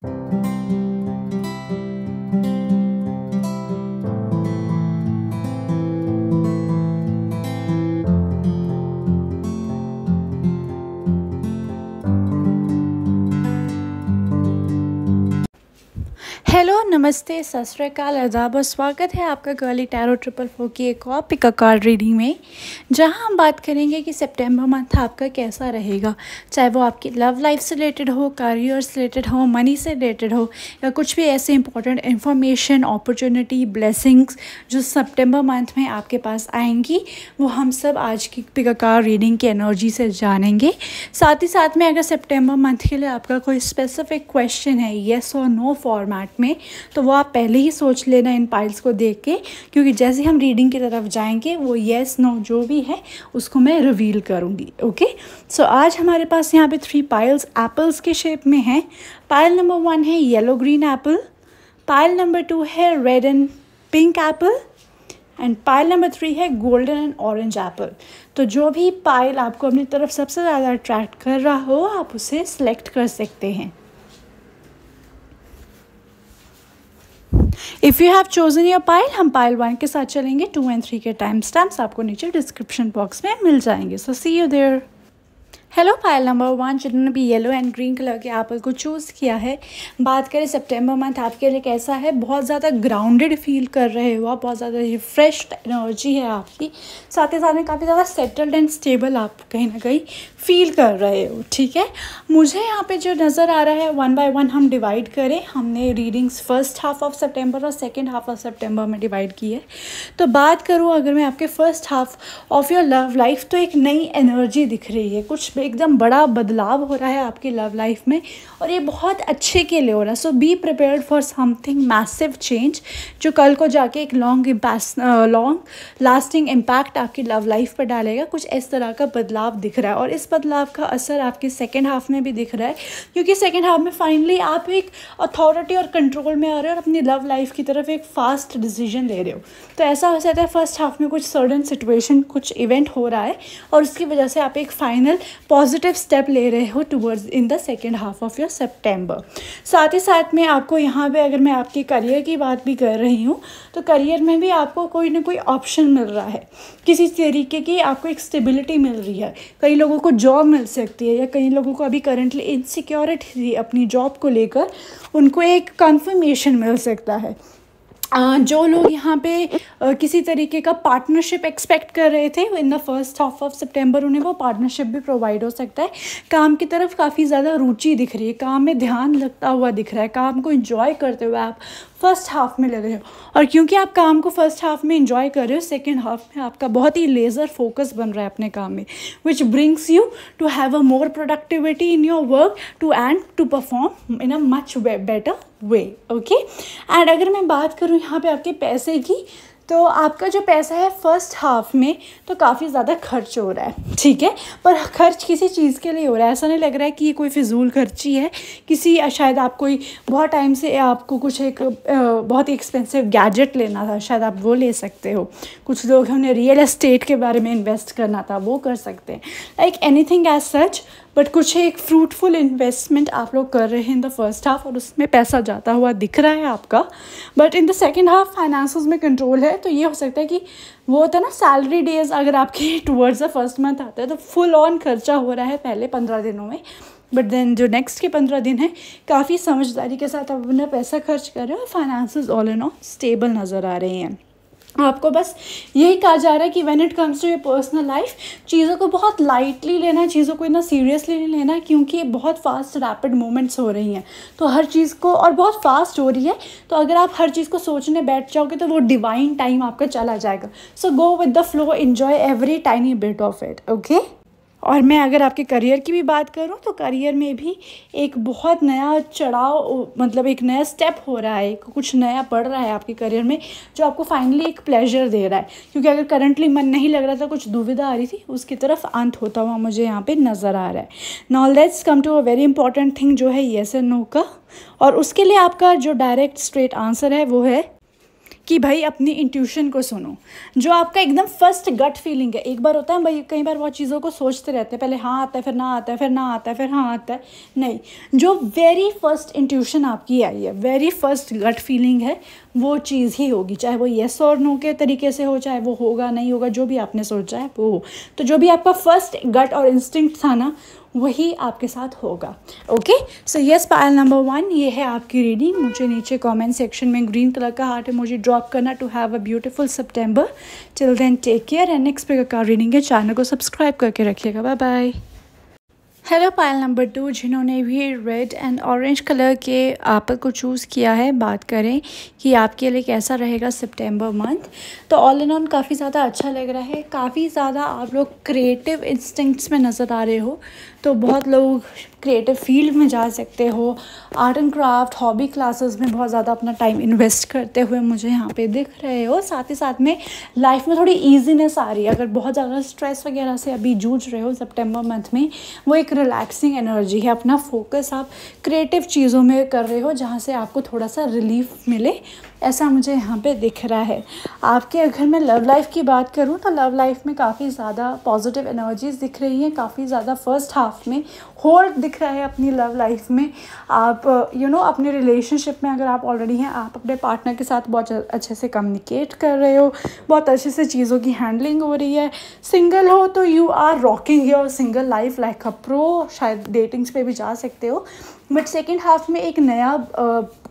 Hello, नमस्ते, सत श्री अकाल, आदाब और स्वागत है आपका गर्ली टैरो 444 की एक और पिक अ कार्ड रीडिंग में, जहां हम बात करेंगे कि सितंबर मंथ आपका कैसा रहेगा। चाहे वो आपकी लव लाइफ से रिलेटेड हो, करियर से रिलेटेड हो, मनी से रिलेटेड हो, या कुछ भी ऐसे इंपॉर्टेंट इन्फॉर्मेशन, अपॉर्चुनिटी, ब्लेसिंग्स जो सितंबर मंथ में आपके पास आएंगी, वो हम सब आज की पिक अ कार्ड रीडिंग की एनर्जी से जानेंगे। साथ ही साथ में अगर सितंबर मंथ के लिए आपका कोई स्पेसिफिक क्वेश्चन है येस और नो फॉर्मेट में, तो वो आप पहले ही सोच लेना इन पाइल्स को देख के, क्योंकि जैसे हम रीडिंग की तरफ जाएंगे वो येस नो जो भी है उसको मैं रिवील करूँगी। ओके, सो आज हमारे पास यहाँ पे 3 पाइल्स एप्पल्स के शेप में हैं। पाइल नंबर 1 है yellow green Apple, pile number 2 है red and pink Apple, and pile number 3 है गोल्डन एंड ऑरेंज एप्पल। तो जो भी पाइल आपको अपनी तरफ सबसे ज़्यादा अट्रैक्ट कर रहा हो, आप उसे सिलेक्ट कर सकते हैं। If you have chosen your pile, हम पाइल 1 के साथ चलेंगे। 2 और 3 के टाइम स्टैम्प्स आपको नीचे डिस्क्रिप्शन बॉक्स में मिल जाएंगे। So see you there. Hello pile number 1, जिन्होंने भी येलो एंड ग्रीन कलर के एप्पल को चूज़ किया है, बात करें सितंबर मंथ आपके लिए कैसा है। बहुत ज़्यादा ग्राउंडेड फील कर रहे हो आप, बहुत ज़्यादा रिफ्रेश्ड एनर्जी है आपकी, साथ ही साथ में काफ़ी ज़्यादा सेटल्ड एंड स्टेबल आप कहीं ना कहीं फील कर रहे हो। ठीक है, मुझे यहाँ पे जो नज़र आ रहा है 1 बाय 1 हम डिवाइड करें। हमने रीडिंग्स फर्स्ट हाफ ऑफ सितंबर और सेकेंड हाफ ऑफ सितंबर में डिवाइड की है। तो बात करूँ अगर मैं आपके first half of your love life, तो एक नई एनर्जी दिख रही है, कुछ एकदम बड़ा बदलाव हो रहा है आपकी लव लाइफ में, और ये बहुत अच्छे के लिए हो रहा है। So be prepared for something massive change, जो कल को जाके एक लॉन्ग लास्टिंग इम्पैक्ट आपकी लव लाइफ पर डालेगा। कुछ इस तरह का बदलाव दिख रहा है, और इस बदलाव का असर आपके सेकेंड हाफ में भी दिख रहा है, क्योंकि सेकेंड हाफ में फाइनली आप एक अथॉरिटी और कंट्रोल में आ रहे हो और अपनी लव लाइफ की तरफ एक फास्ट डिसीजन ले रहे हो। तो ऐसा हो सकता है फर्स्ट हाफ में कुछ सडन सिचुएशन, कुछ इवेंट हो रहा है, और उसकी वजह से आप एक फाइनल पॉजिटिव स्टेप ले रहे हो towards in the second half of your September. साथ ही साथ में आपको यहाँ पे अगर मैं आपके करियर की बात भी कर रही हूँ, तो करियर में भी आपको कोई ना कोई ऑप्शन मिल रहा है, किसी तरीके की आपको एक स्टेबिलिटी मिल रही है। कई लोगों को जॉब मिल सकती है, या कई लोगों को अभी करंटली इनसिक्योरिटी थी अपनी जॉब को लेकर, उनको एक कंफर्मेशन मिल सकता है। जो लोग यहाँ पे किसी तरीके का पार्टनरशिप एक्सपेक्ट कर रहे थे in the first half of September, उन्हें वो पार्टनरशिप भी प्रोवाइड हो सकता है। काम की तरफ काफ़ी ज़्यादा रुचि दिख रही है, काम में ध्यान लगता हुआ दिख रहा है, काम को एंजॉय करते हुए आप फर्स्ट हाफ में लग रहे हो। और क्योंकि आप काम को फर्स्ट हाफ में एंजॉय कर रहे हो, सेकेंड हाफ में आपका बहुत ही लेज़र फोकस बन रहा है अपने काम में, which brings you to have a more productivity in your work to perform in a much better way. Okay, and अगर मैं बात करूँ यहाँ पे आपके पैसे की, तो आपका जो पैसा है फर्स्ट हाफ में तो काफ़ी ज़्यादा खर्च हो रहा है। ठीक है, पर खर्च किसी चीज़ के लिए हो रहा है, ऐसा नहीं लग रहा है कि ये कोई फिजूल खर्ची है। किसी शायद आप कोई बहुत टाइम से आपको कुछ एक बहुत ही एक्सपेंसिव गैजेट लेना था, शायद आप वो ले सकते हो। कुछ लोग हैं उन्हें रियल एस्टेट के बारे में इन्वेस्ट करना था, वो कर सकते हैं, like anything as such. But कुछ एक फ्रूटफुल इन्वेस्टमेंट आप लोग कर रहे हैं इन द फर्स्ट हाफ, और उसमें पैसा जाता हुआ दिख रहा है आपका। But in the second half finances में कंट्रोल है, तो ये हो सकता है कि वो होता है ना सैलरी डेज अगर आपके टुवर्ड्स द फर्स्ट मंथ आता है, तो फुल ऑन खर्चा हो रहा है पहले 15 दिनों में, बट देन जो नेक्स्ट के 15 दिन है काफ़ी समझदारी के साथ आप अपना पैसा खर्च कर रहे हो, और finances all in all stable नज़र आ रहे हैं। आपको बस यही कहा जा रहा है कि when it comes to your personal life, चीज़ों को बहुत लाइटली लेना, चीज़ों को इतना सीरियसली नहीं लेना, क्योंकि ये बहुत फास्ट रैपिड मूवमेंट्स हो रही हैं। तो हर चीज़ को, और बहुत फास्ट हो रही है, तो अगर आप हर चीज़ को सोचने बैठ जाओगे तो वो डिवाइन टाइम आपका चला जाएगा। So go with the flow, enjoy every tiny bit of it. Okay, और मैं अगर आपके करियर की भी बात करूं, तो करियर में भी एक बहुत नया चढ़ाव, मतलब एक नया स्टेप हो रहा है, कुछ नया बढ़ रहा है आपके करियर में, जो आपको फाइनली एक प्लेजर दे रहा है। क्योंकि अगर करंटली मन नहीं लग रहा था, कुछ दुविधा आ रही थी, उसकी तरफ अंत होता हुआ मुझे यहाँ पे नज़र आ रहा है। Now let's come to a very important thing, जो है येस एंड नो का। और उसके लिए आपका जो डायरेक्ट स्ट्रेट आंसर है वो है कि भाई अपनी इंट्यूशन को सुनो, जो आपका एकदम फर्स्ट गट फीलिंग है। एक बार होता है भाई, कई बार बहुत चीज़ों को सोचते रहते हैं, पहले हाँ आता है, फिर ना आता है, फिर ना आता है, फिर हाँ आता है। नहीं, जो वेरी फर्स्ट इंट्यूशन आपकी आई है, वेरी फर्स्ट गट फीलिंग है, वो चीज़ ही होगी, चाहे वो येस और नो के तरीके से हो, चाहे वो होगा नहीं होगा, जो भी आपने सोचा है वो हो। तो जो भी आपका फर्स्ट गट और इंस्टिंक्ट था ना, वही आपके साथ होगा। Okay, so yes, pile number 1, ये है आपकी रीडिंग। मुझे नीचे कमेंट सेक्शन में ग्रीन कलर का हार्ट इमोजी ड्रॉप करना टू हैव अ ब्यूटीफुल सितंबर। Till then take care and next पे का रीडिंग है, चैनल को सब्सक्राइब करके रखिएगा। Bye bye. Hello pile number 2, जिन्होंने भी रेड एंड ऑरेंज कलर के एप्पल को चूज़ किया है, बात करें कि आपके लिए कैसा रहेगा सितंबर मंथ। तो ऑल इन ऑल काफ़ी ज़्यादा अच्छा लग रहा है, काफ़ी ज़्यादा आप लोग क्रिएटिव इंस्टिंक्ट्स में नज़र आ रहे हो। तो बहुत लोग क्रिएटिव फील्ड में जा सकते हो, art and craft, hobby classes में बहुत ज़्यादा अपना टाइम इन्वेस्ट करते हुए मुझे यहाँ पे दिख रहे हो। साथ ही साथ में लाइफ में थोड़ी ईजीनेस आ रही है। अगर बहुत ज़्यादा स्ट्रेस वगैरह से अभी जूझ रहे हो सितंबर मंथ में, वो एक रिलैक्सिंग एनर्जी है। अपना फोकस आप क्रिएटिव चीज़ों में कर रहे हो, जहाँ से आपको थोड़ा सा रिलीफ मिले, ऐसा मुझे यहाँ पे दिख रहा है। आपके अगर मैं लव लाइफ की बात करूँ तो लव लाइफ में काफ़ी ज़्यादा पॉजिटिव एनर्जीज दिख रही हैं, काफ़ी ज़्यादा फर्स्ट हाफ में होल्ड दिख रहा है अपनी लव लाइफ में। आप अपने रिलेशनशिप में अगर आप ऑलरेडी हैं, आप अपने पार्टनर के साथ बहुत अच्छे से कम्युनिकेट कर रहे हो, बहुत अच्छे से चीज़ों की हैंडलिंग हो रही है। सिंगल हो तो you are rocking your single life like a pro, शायद डेटिंग्स पे भी जा सकते हो। बट सेकेंड हाफ में एक नया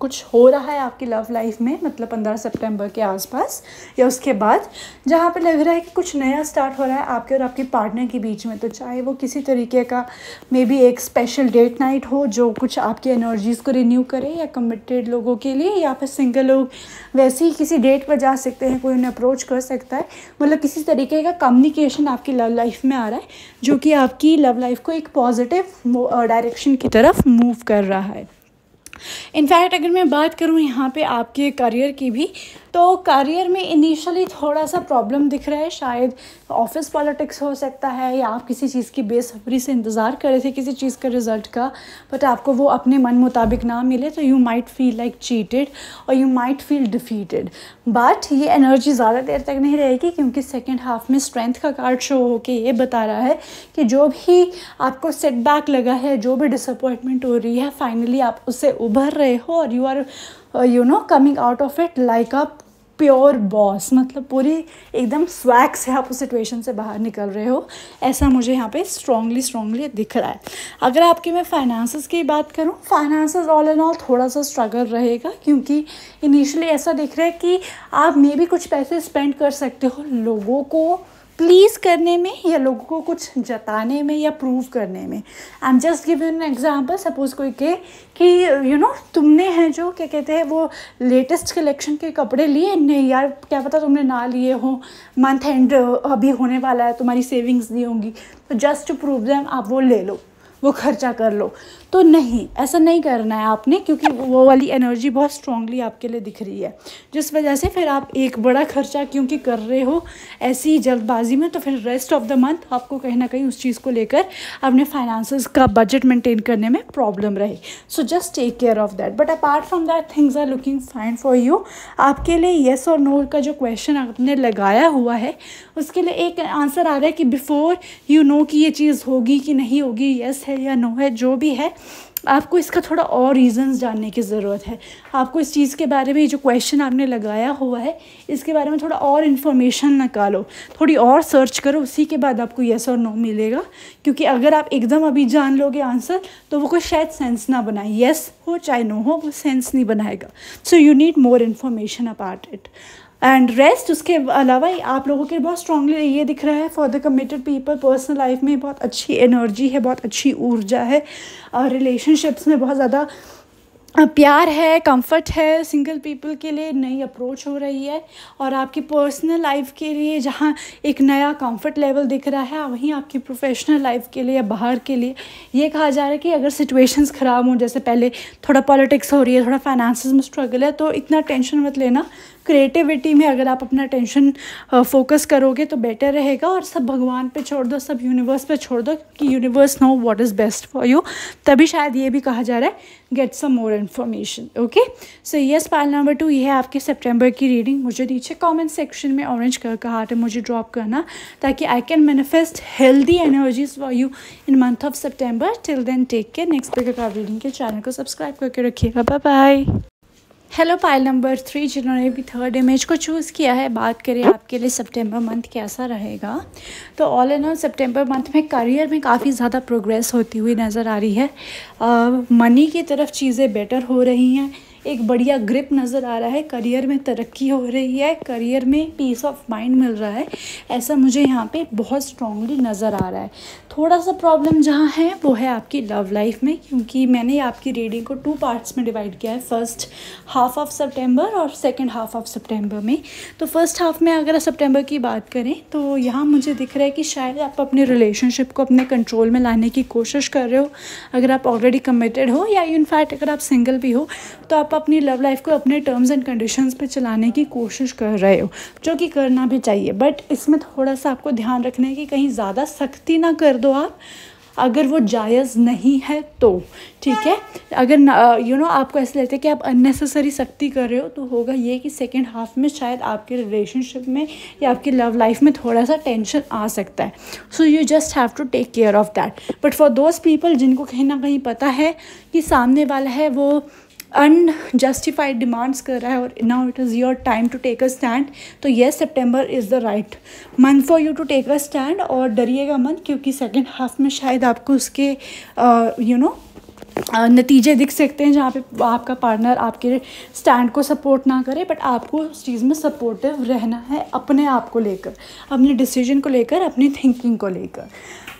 कुछ हो रहा है आपकी लव लाइफ में, मतलब 15 सितंबर के आसपास या उसके बाद, जहाँ पे लग रहा है कि कुछ नया स्टार्ट हो रहा है आपके और आपके पार्टनर के बीच में। तो चाहे वो किसी तरीके का मे बी एक स्पेशल डेट नाइट हो जो कुछ आपकी एनर्जीज़ को रिन्यू करे, या कमिटेड लोगों के लिए, या फिर सिंगल लोग वैसे ही किसी डेट पर जा सकते हैं, कोई उन्हें अप्रोच कर सकता है। मतलब किसी तरीके का कम्युनिकेशन आपकी लव लाइफ में आ रहा है, जो कि आपकी लव लाइफ को एक पॉजिटिव डायरेक्शन की तरफ मूव कर रहा है। इनफैक्ट अगर मैं बात करूँ यहाँ पे आपके करियर की भी, तो करियर में इनिशियली थोड़ा सा प्रॉब्लम दिख रहा है। शायद ऑफिस पॉलिटिक्स हो सकता है, या आप किसी चीज़ की बेसब्री से इंतज़ार कर रहे थे किसी चीज़ का रिजल्ट का, बट आपको वो अपने मन मुताबिक ना मिले, तो you might feel like cheated और you might feel defeated. But ये एनर्जी ज़्यादा देर तक नहीं रहेगी, क्योंकि सेकेंड हाफ में स्ट्रेंथ का कार्ड शो होके ये बता रहा है कि जो भी आपको सेटबैक लगा है, जो भी डिसअपॉइंटमेंट हो रही है, फाइनली आप उससे उभर रहे हो और you are coming out of it like a pure boss. मतलब पूरी एकदम स्वैग से आप उस सिचुएशन से बाहर निकल रहे हो, ऐसा मुझे यहाँ पे स्ट्रांगली दिख रहा है। अगर आपकी मैं फाइनेंसेस की बात करूँ, फाइनेंसेस ऑल इन ऑल थोड़ा सा स्ट्रगल रहेगा, क्योंकि इनिशियली ऐसा दिख रहा है कि आप मे भी कुछ पैसे स्पेंड कर सकते हो लोगों को प्लीज़ करने में, या लोगों को कुछ जताने में, या प्रूव करने में। I am just give an example. Suppose कोई कहे कि तुमने हैं जो क्या कहते हैं वो लेटेस्ट कलेक्शन के कपड़े लिए, नहीं यार क्या पता तुमने ना लिए हो, मंथ एंड अभी होने वाला है, तुम्हारी सेविंग्स दी होंगी, तो जस्ट टू प्रूव देम आप वो ले लो, वो खर्चा कर लो। तो नहीं, ऐसा नहीं करना है आपने, क्योंकि वो वाली एनर्जी बहुत स्ट्रांगली आपके लिए दिख रही है, जिस वजह से फिर आप एक बड़ा खर्चा क्योंकि कर रहे हो ऐसी जल्दबाजी में, तो फिर रेस्ट ऑफ द मंथ आपको कहीं ना कहीं उस चीज़ को लेकर अपने फाइनेंसेस का बजट मेंटेन करने में प्रॉब्लम रहे। So just take care of that. But apart from that things are looking fine for you. आपके लिए येस और नो का जो क्वेश्चन आपने लगाया हुआ है, उसके लिए एक आंसर आ रहा है कि बिफोर यू नो कि ये चीज़ होगी कि नहीं होगी, येस है या नो है, जो भी है, आपको इसका थोड़ा और रीज़न्स जानने की ज़रूरत है। आपको इस चीज़ के बारे में, जो क्वेश्चन आपने लगाया हुआ है, इसके बारे में थोड़ा और इन्फॉर्मेशन निकालो, थोड़ी और सर्च करो, उसी के बाद आपको येस और नो मिलेगा। क्योंकि अगर आप एकदम अभी जान लोगे आंसर, तो वो कोई शायद सेंस ना बनाए, येस हो चाहे नो हो, वो सेंस नहीं बनाएगा। So you need more information apart it and rest. उसके अलावा आप लोगों के बहुत स्ट्रांगली ये दिख रहा है for the committed people, personal life में बहुत अच्छी एनर्जी है, बहुत अच्छी ऊर्जा है, और रिलेशनशिप्स में बहुत ज़्यादा प्यार है, कंफर्ट है। सिंगल पीपल के लिए नई अप्रोच हो रही है, और आपकी पर्सनल लाइफ के लिए जहाँ एक नया कंफर्ट लेवल दिख रहा है, वहीं आपकी प्रोफेशनल लाइफ के लिए या बाहर के लिए ये कहा जा रहा है कि अगर सिचुएशंस ख़राब हों, जैसे पहले थोड़ा पॉलिटिक्स हो रही है, थोड़ा फाइनेंसेस में स्ट्रगल है, तो इतना टेंशन मत लेना, क्रिएटिविटी में अगर आप अपना टेंशन फोकस करोगे तो बेटर रहेगा, और सब भगवान पे छोड़ दो, सब यूनिवर्स पे छोड़ दो कि universe know what is best for you. तभी शायद ये भी कहा जा रहा है get some more information. Okay, so yes, pile number 2 ये है आपकी सितंबर की रीडिंग। मुझे नीचे कमेंट सेक्शन में ऑरेंज कलर का हार्ट है मुझे ड्रॉप करना, ताकि I can manifest healthy energies for you in month of सितंबर। Till then take care. Next पे का रीडिंग के चैनल को सब्सक्राइब करके रखिएगा। Bye bye. Hello pile number 3 जिन्होंने भी थर्ड इमेज को चूज़ किया है, बात करें आपके लिए सितंबर मंथ कैसा रहेगा। तो all in all September month में करियर में काफ़ी ज़्यादा प्रोग्रेस होती हुई नज़र आ रही है। मनी की तरफ चीज़ें बेटर हो रही हैं, एक बढ़िया ग्रिप नज़र आ रहा है, करियर में तरक्की हो रही है, करियर में पीस ऑफ माइंड मिल रहा है, ऐसा मुझे यहाँ पे बहुत स्ट्रांगली नज़र आ रहा है। थोड़ा सा प्रॉब्लम जहाँ है वो है आपकी लव लाइफ में, क्योंकि मैंने आपकी रीडिंग को 2 पार्ट्स में डिवाइड किया है, फर्स्ट हाफ ऑफ सितंबर और सेकंड हाफ ऑफ सितंबर में। तो फर्स्ट हाफ में अगर सितंबर की बात करें तो यहाँ मुझे दिख रहा है कि शायद आप अपने रिलेशनशिप को अपने कंट्रोल में लाने की कोशिश कर रहे हो। अगर आप ऑलरेडी कमिटेड हो या इनफैक्ट अगर आप सिंगल भी हो तो आप अपनी लव लाइफ को अपने टर्म्स एंड कंडीशंस पे चलाने की कोशिश कर रहे हो, जो कि करना भी चाहिए। बट इसमें थोड़ा सा आपको ध्यान रखना है कि कहीं ज़्यादा सख्ती ना कर दो आप, अगर वो जायज़ नहीं है तो, ठीक है। अगर आपको ऐसे लगता है कि आप अननेसेसरी सख्ती कर रहे हो तो होगा ये कि सेकेंड हाफ में शायद आपके रिलेशनशिप में या आपकी लव लाइफ में थोड़ा सा टेंशन आ सकता है। So you just have to take care of that. But for those people जिनको कहीं ना कहीं पता है कि सामने वाला है वो अनजस्टिफाइड डिमांड्स कर रहा है और now it is your time to take a stand, तो yes September is the right month for you to take a stand. और डरिएगा मत, क्योंकि सेकेंड हाफ में शायद आपको उसके नतीजे दिख सकते हैं जहाँ पे आपका पार्टनर आपके स्टैंड को सपोर्ट ना करे, बट आपको उस चीज़ में सपोर्टिव रहना है अपने आप को लेकर, अपने डिसीजन को लेकर, अपनी थिंकिंग को लेकर।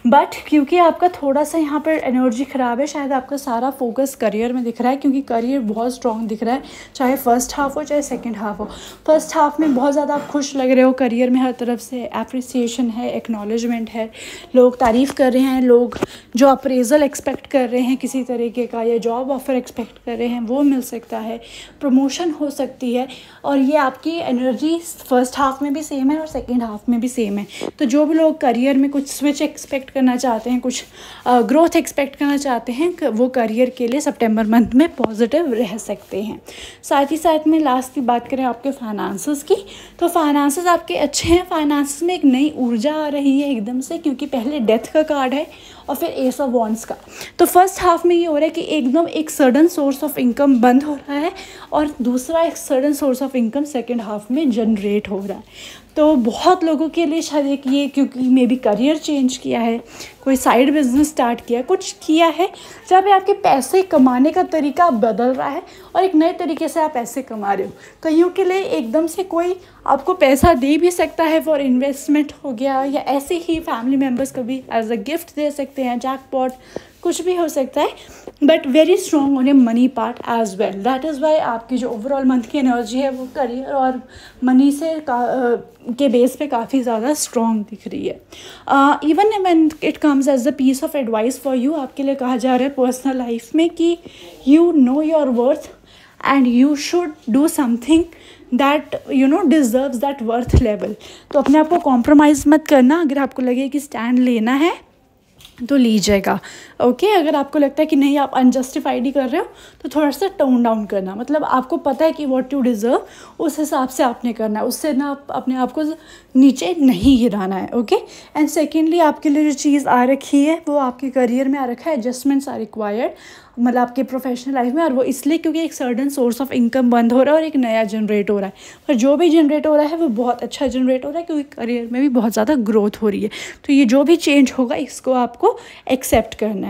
बट क्योंकि आपका थोड़ा सा यहाँ पर एनर्जी ख़राब है, शायद आपका सारा फोकस करियर में दिख रहा है, क्योंकि करियर बहुत स्ट्रॉन्ग दिख रहा है, चाहे फर्स्ट हाफ हो चाहे सेकंड हाफ हो। फर्स्ट हाफ में बहुत ज़्यादा आप खुश लग रहे हो, करियर में हर तरफ से एप्रिसिएशन है, एक्नॉलेजमेंट है, लोग तारीफ़ कर रहे हैं, लोग जो अप्रेजल एक्सपेक्ट कर रहे हैं किसी तरीके का या जॉब ऑफ़र एक्सपेक्ट कर रहे हैं वो मिल सकता है, प्रमोशन हो सकती है। और ये आपकी एनर्जी फर्स्ट हाफ में भी सेम है और सेकेंड हाफ में भी सेम है। तो जो भी लोग करियर में कुछ स्विच एक्सपेक्ट करना चाहते हैं, कुछ ग्रोथ एक्सपेक्ट करना चाहते हैं, वो करियर के लिए सितंबर मंथ में पॉजिटिव रह सकते हैं। साथ ही साथ में लास्ट की बात करें आपके फाइनेंसेस की, तो फाइनेंसेस आपके अच्छे हैं। फाइनेंसेस में एक नई ऊर्जा आ रही है एकदम से, क्योंकि पहले डेथ का कार्ड है और फिर एस ऑफ वॉन्ड्स का। तो फर्स्ट हाफ में ये हो रहा है कि एकदम एक सडन सोर्स ऑफ इनकम बंद हो रहा है और दूसरा एक sudden source of income second half में जनरेट हो रहा है। तो बहुत लोगों के लिए शायद एक ये, क्योंकि मे बी करियर चेंज किया है, कोई साइड बिजनेस स्टार्ट किया, कुछ किया है जहाँ पे आपके पैसे कमाने का तरीका बदल रहा है और एक नए तरीके से आप पैसे कमा रहे हो। कईयों के लिए एकदम से कोई आपको पैसा दे भी सकता है फॉर इन्वेस्टमेंट हो गया, या ऐसे ही फैमिली मेम्बर्स कभी एज अ गिफ्ट दे सकते हैं, जैकपॉट, कुछ भी हो सकता है। But very strong on a money part as well. That is why आपकी जो ओवरऑल मंथ की एनर्जी है वो करियर और मनी से के बेस पे काफ़ी ज़्यादा स्ट्रॉन्ग दिख रही है। Even when it comes as the piece of advice for you, आपके लिए कहा जा रहा है पर्सनल लाइफ में कि you know your worth and you should do something that deserves that worth level. तो अपने आप को कॉम्प्रोमाइज़ मत करना। अगर आपको लगे कि स्टैंड लेना है तो लीजिएगा, ओके। अगर आपको लगता है कि नहीं आप अनजस्टिफाइड ही कर रहे हो तो थोड़ा सा टोन डाउन करना, मतलब आपको पता है कि व्हाट यू डिज़र्व उस हिसाब से आपने करना है, उससे ना अपने आप को नीचे नहीं गिराना है, ओके। एंड सेकेंडली आपके लिए जो चीज़ आ रखी है वो आपके करियर में आ रखा है, एडजस्टमेंट्स आर रिक्वायर्ड, मतलब आपके प्रोफेशनल लाइफ में। और वो इसलिए क्योंकि एक सर्टन सोर्स ऑफ इनकम बंद हो रहा है और एक नया जनरेट हो रहा है, पर जो भी जनरेट हो रहा है वो बहुत अच्छा जनरेट हो रहा है, क्योंकि करियर में भी बहुत ज़्यादा ग्रोथ हो रही है। तो ये जो भी चेंज होगा इसको आपको एक्सेप्ट करना है।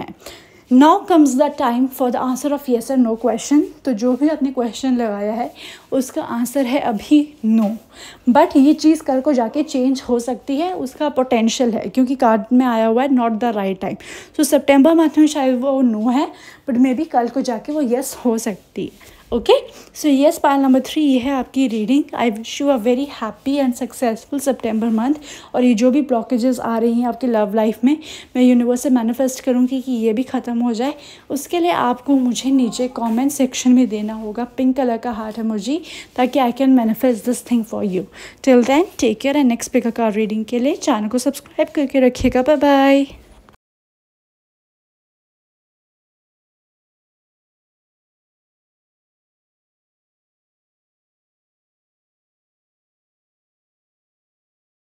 Now comes the time for the answer of yes और नो क्वेश्चन। तो जो भी आपने क्वेश्चन लगाया है उसका आंसर है अभी नो, बट ये चीज़ कल को जाके चेंज हो सकती है, उसका पोटेंशियल है, क्योंकि कार्ड में आया हुआ है not the right time. So September month में शायद वो नो है, बट मे बी कल को जाके वो येस हो सकती है। Okay so yes pile number 3 ये है आपकी reading. I wish you a very happy and successful September month. और ये जो भी ब्लॉकेजेस आ रही हैं आपकी लव लाइफ में, मैं यूनिवर्स से मैनिफेस्ट करूँगी कि ये भी ख़त्म हो जाए। उसके लिए आपको मुझे नीचे कमेंट सेक्शन में देना होगा पिंक कलर का हार्ट इमोजी, ताकि I can manifest this thing for you. Till then take care and next pick card reading के लिए चैनल को सब्सक्राइब करके रखिएगा। Bye bye.